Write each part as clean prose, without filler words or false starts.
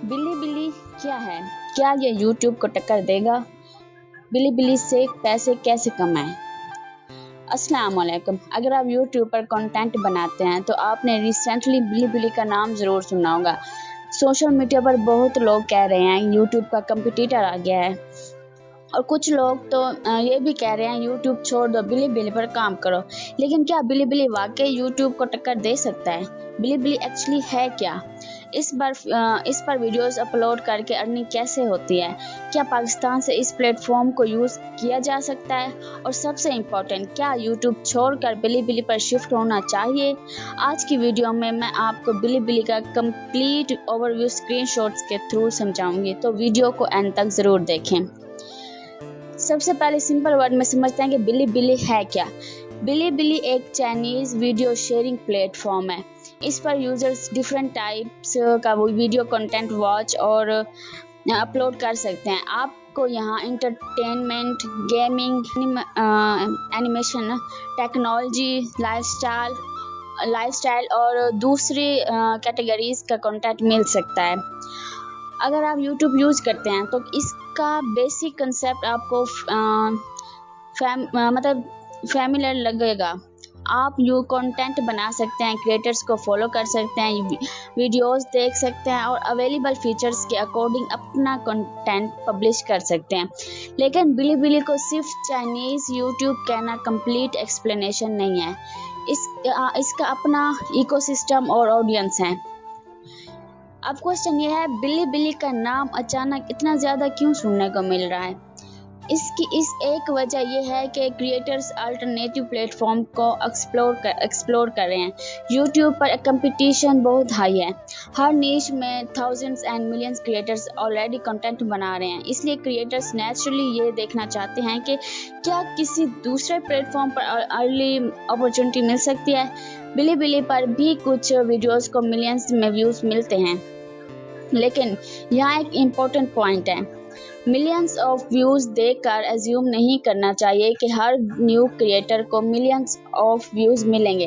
बिलीबिली क्या है? क्या ये यूट्यूब को टक्कर देगा? बिलीबिली से पैसे कैसे कमाएं? अस्सलाम वालेकुम। अगर आप यूट्यूब पर कंटेंट बनाते हैं तो आपने रिसेंटली बिलीबिली का नाम ज़रूर सुना होगा। सोशल मीडिया पर बहुत लोग कह रहे हैं यूट्यूब का कंपटीटर आ गया है, और कुछ लोग तो ये भी कह रहे हैं यूट्यूब छोड़ दो, बिलीबिली पर काम करो। लेकिन क्या बिलीबिली वाकई यूट्यूब को टक्कर दे सकता है? बिलीबिली एक्चुअली है क्या? इस पर वीडियोस अपलोड करके अर्निंग कैसे होती है? क्या पाकिस्तान से इस प्लेटफॉर्म को यूज़ किया जा सकता है? और सबसे इम्पोर्टेंट, क्या यूट्यूब छोड़कर बिलीबिली पर शिफ्ट होना चाहिए? आज की वीडियो में मैं आपको बिलीबिली का कंप्लीट ओवरव्यू स्क्रीनशॉट्स के थ्रू समझाऊंगी, तो वीडियो को एंड तक ज़रूर देखें। सबसे पहले सिंपल वर्ड में समझते हैं कि बिलीबिली है क्या। बिलीबिली एक चाइनीज़ वीडियो शेयरिंग प्लेटफॉर्म है। इस पर यूजर्स डिफरेंट टाइप्स का वीडियो कंटेंट वॉच और अपलोड कर सकते हैं। आपको यहाँ entertainment, gaming, animation, technology, lifestyle और दूसरी कैटेगरीज का कंटेंट मिल सकता है। अगर आप YouTube यूज़ करते हैं तो इसका बेसिक कंसेप्ट आपको फैमिलियर लगेगा। आप कंटेंट बना सकते हैं, क्रिएटर्स को फॉलो कर सकते हैं, वीडियोस देख सकते हैं और अवेलेबल फीचर्स के अकॉर्डिंग अपना कंटेंट पब्लिश कर सकते हैं। लेकिन बिलीबिली को सिर्फ चाइनीज़ यूट्यूब कहना कंप्लीट एक्सप्लेनेशन नहीं है। इसका अपना इकोसिस्टम और ऑडियंस है। अब क्वेश्चन ये है, बिलीबिली का नाम अचानक इतना ज़्यादा क्यों सुनने को मिल रहा है? इसकी एक वजह यह है कि क्रिएटर्स अल्टरनेटिव प्लेटफॉर्म को एक्सप्लोर कर रहे हैं। यूट्यूब पर कंपटीशन बहुत हाई है। हर नीश में thousands and millions creators already content बना रहे हैं। इसलिए क्रिएटर्स नेचुरली ये देखना चाहते हैं कि क्या किसी दूसरे प्लेटफॉर्म पर अर्ली अपॉर्चुनिटी मिल सकती है। बिलीबिली पर भी कुछ वीडियोस को मिलियंस में व्यूज़ मिलते हैं, लेकिन यहाँ एक इम्पोर्टेंट पॉइंट है। मिलियंस ऑफ व्यूज़ देखकर एज्यूम नहीं करना चाहिए कि हर न्यू क्रिएटर को मिलियंस ऑफ व्यूज़ मिलेंगे।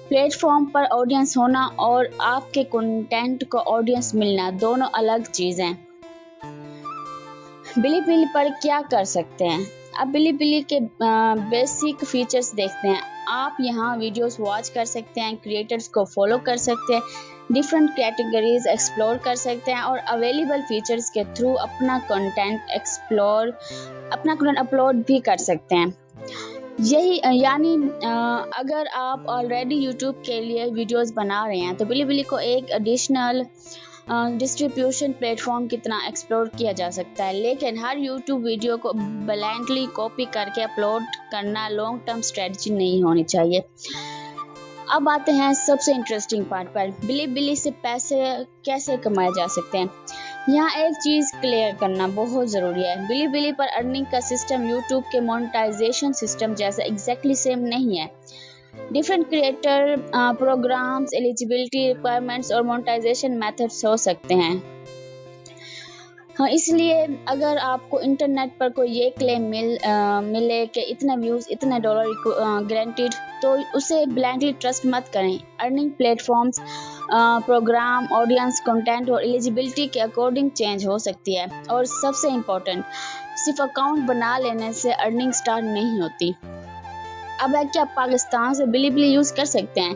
प्लेटफॉर्म पर ऑडियंस होना और आपके कंटेंट को ऑडियंस मिलना दोनों अलग चीज़ हैं। बिलीबिली पर क्या कर सकते हैं? अब बिलीबिली के बेसिक फीचर्स देखते हैं। आप यहाँ वीडियोस वॉच कर सकते हैं, क्रिएटर्स को फॉलो कर सकते हैं, डिफरेंट कैटेगरीज एक्सप्लोर कर सकते हैं और अवेलेबल फीचर्स के थ्रू अपना कंटेंट अपलोड भी कर सकते हैं। यानी अगर आप ऑलरेडी यूट्यूब के लिए वीडियोस बना रहे हैं तो बिलीबिली को एक एडिशनल डिस्ट्रीब्यूशन प्लेटफॉर्म की तरह एक्सप्लोर किया जा सकता है। लेकिन हर यूट्यूब वीडियो को ब्लाइंडली कॉपी करके अपलोड करना लॉन्ग टर्म स्ट्रेटजी नहीं होनी चाहिए। अब आते हैं सबसे इंटरेस्टिंग पार्ट पर, बिलीबिली से पैसे कैसे कमाए जा सकते हैं। यहाँ एक चीज़ क्लियर करना बहुत ज़रूरी है। बिलीबिली पर अर्निंग का सिस्टम यूट्यूब के मोनेटाइजेशन सिस्टम जैसा एग्जैक्टली सेम नहीं है। Different creator programs, eligibility requirements और मोनेटाइजेशन मेथड्स हो सकते हैं। हाँ, इसलिए अगर आपको इंटरनेट पर कोई ये क्लेम मिले कि इतने व्यूज़ इतने डॉलर गारंटीड, तो उसे ब्लाइंडली ट्रस्ट मत करें। Earning platforms, program, audience, content और एलिजिबिलिटी के अकॉर्डिंग चेंज हो सकती है। और सबसे इम्पोर्टेंट, सिर्फ अकाउंट बना लेने से अर्निंग स्टार्ट नहीं होती। अब है क्या पाकिस्तान से बिलीबिली यूज़ कर सकते हैं?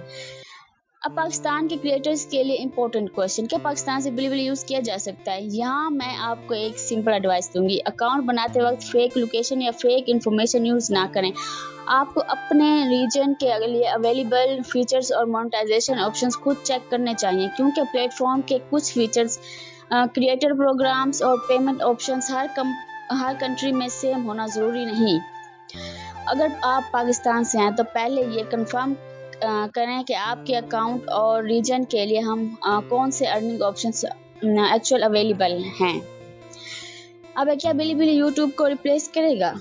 अब पाकिस्तान के क्रिएटर्स के लिए इम्पोर्टेंट क्वेश्चन, क्या पाकिस्तान से बिलीबिली यूज़ किया जा सकता है? यहाँ मैं आपको एक सिंपल एडवाइस दूंगी, अकाउंट बनाते वक्त फेक लोकेशन या फेक इन्फॉर्मेशन यूज़ ना करें। आपको अपने रीजन के लिए अवेलेबल फीचर्स और मोनेटाइजेशन ऑप्शंस खुद चेक करने चाहिए, क्योंकि प्लेटफॉर्म के कुछ फीचर्स, क्रिएटर प्रोग्राम्स और पेमेंट ऑप्शंस हर कंट्री में सेम होना ज़रूरी नहीं। अगर आप पाकिस्तान से हैं तो पहले ये कंफर्म करें कि आपके अकाउंट और रीजन के लिए कौन से अर्निंग ऑप्शंस एक्चुअल अवेलेबल हैं। अब क्या बिलीबिली यूट्यूब को रिप्लेस करेगा?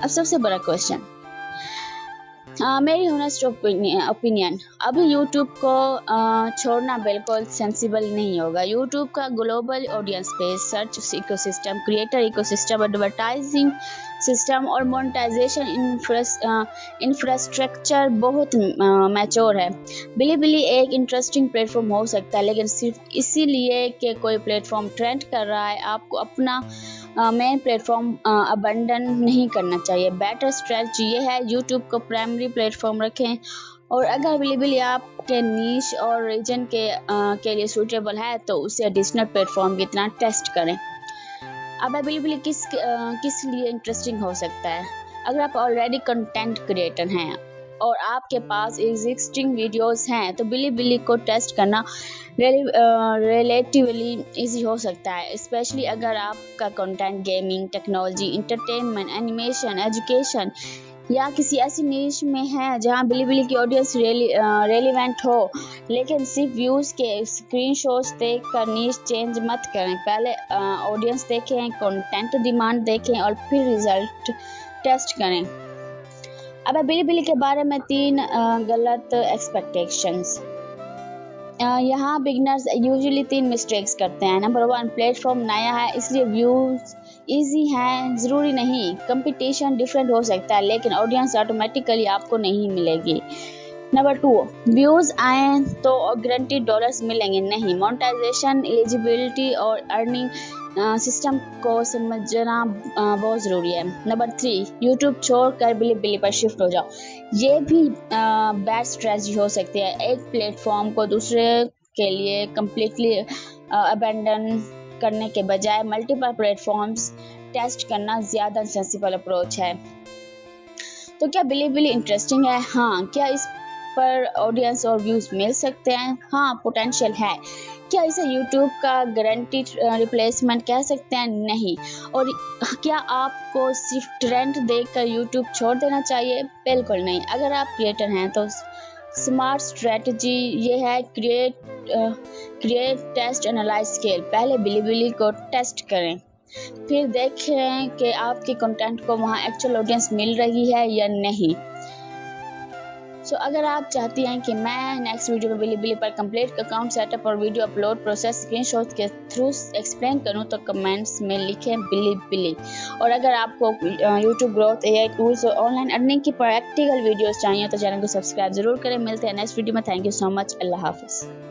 अब सबसे बड़ा क्वेश्चन, मेरी ऑनेस्ट ओपिनियन, अभी यूट्यूब को छोड़ना बिल्कुल सेंसिबल नहीं होगा। यूट्यूब का global audience base, search ecosystem, creator ecosystem, advertising system और मोनेटाइजेशन इंफ्रास्ट्रक्चर बहुत मैच्योर है। बिलीबिली एक इंटरेस्टिंग प्लेटफॉर्म हो सकता है, लेकिन सिर्फ इसीलिए कि कोई प्लेटफॉर्म ट्रेंड कर रहा है आपको अपना मेन प्लेटफॉर्म अबंडन नहीं करना चाहिए। बेटर स्ट्रेटजी ये है यूट्यूब को प्राइमरी प्लेटफॉर्म रखें, और अगर बिलीबिली आपके नीश और रीजन के लिए सूटेबल है तो उसे एडिशनल प्लेटफॉर्म की तरह टेस्ट करें। अब बिलीबिली किस लिए इंटरेस्टिंग हो सकता है? अगर आप ऑलरेडी कंटेंट क्रिएटर हैं और आपके पास एग्जिस्टिंग वीडियोस हैं तो बिलीबिली को टेस्ट करना रिलेटिवली इजी हो सकता है, स्पेशली अगर आपका content gaming, technology, entertainment, animation, education या किसी ऐसी नीश में है जहां बिलीबिली की ऑडियंस रेलिवेंट हो। लेकिन सिर्फ व्यूज़ के स्क्रीनशॉट्स देख कर नीश चेंज मत करें। पहले ऑडियंस देखें, कंटेंट डिमांड देखें और फिर रिजल्ट टेस्ट करें। अब बिलीबिली के बारे में 3 गलत एक्सपेक्टेशंस। यहाँ बिगनर्स यूजुअली 3 मिस्टेक्स करते हैं। नंबर 1, प्लेटफॉर्म नया है इसलिए व्यूज़ इजी हैं, ज़रूरी नहीं। कंपटीशन डिफरेंट हो सकता है लेकिन ऑडियंस ऑटोमेटिकली आपको नहीं मिलेगी। नंबर 2, व्यूज़ आए तो गारंटीड डॉलर्स मिलेंगे नहीं। मोनेटाइजेशन, एलिजिबिलिटी और अर्निंग सिस्टम को समझना बहुत ज़रूरी है। नंबर 3, यूट्यूब छोड़कर बिलीबिली पर शिफ्ट हो जाओ। ये भी बैड स्ट्रेटजी हो सकती है। एक प्लेटफॉर्म को दूसरे के लिए कम्प्लीटली अबेंडन करने के बजाय मल्टीपल प्लेटफॉर्म्स टेस्ट करना ज़्यादा सेंसिबल अप्रोच है। तो क्या बिलीबिली इंटरेस्टिंग है? हाँ। क्या इस पर ऑडियंस और व्यूज़ मिल सकते हैं? हाँ, पोटेंशियल है। क्या इसे यूट्यूब का गारंटीड रिप्लेसमेंट कह सकते हैं? नहीं। और क्या आपको सिर्फ ट्रेंड देखकर यूट्यूब छोड़ देना चाहिए? बिल्कुल नहीं। अगर आप क्रिएटर हैं तो स्मार्ट स्ट्रेटजी ये है क्रिएट, टेस्ट, एनालाइज, स्केल। पहले बिलीबिली को टेस्ट करें, फिर देखें कि आपके कंटेंट को वहाँ एक्चुअल ऑडियंस मिल रही है या नहीं। अगर आप चाहती हैं कि मैं नेक्स्ट वीडियो में बिलीबिली पर कंप्लीट अकाउंट सेटअप और वीडियो अपलोड प्रोसेस स्क्रीनशॉट के थ्रू एक्सप्लेन करूं तो कमेंट्स में लिखें बिलीबिली। और अगर आपको यूट्यूब ग्रोथ, एआई टूल्स और ऑनलाइन अर्निंग की प्रैक्टिकल वीडियोस चाहिए तो चैनल को सब्सक्राइब जरूर करें। मिलते हैं नेक्स्ट वीडियो में। Thank you so much. अल्लाह हाफिज़।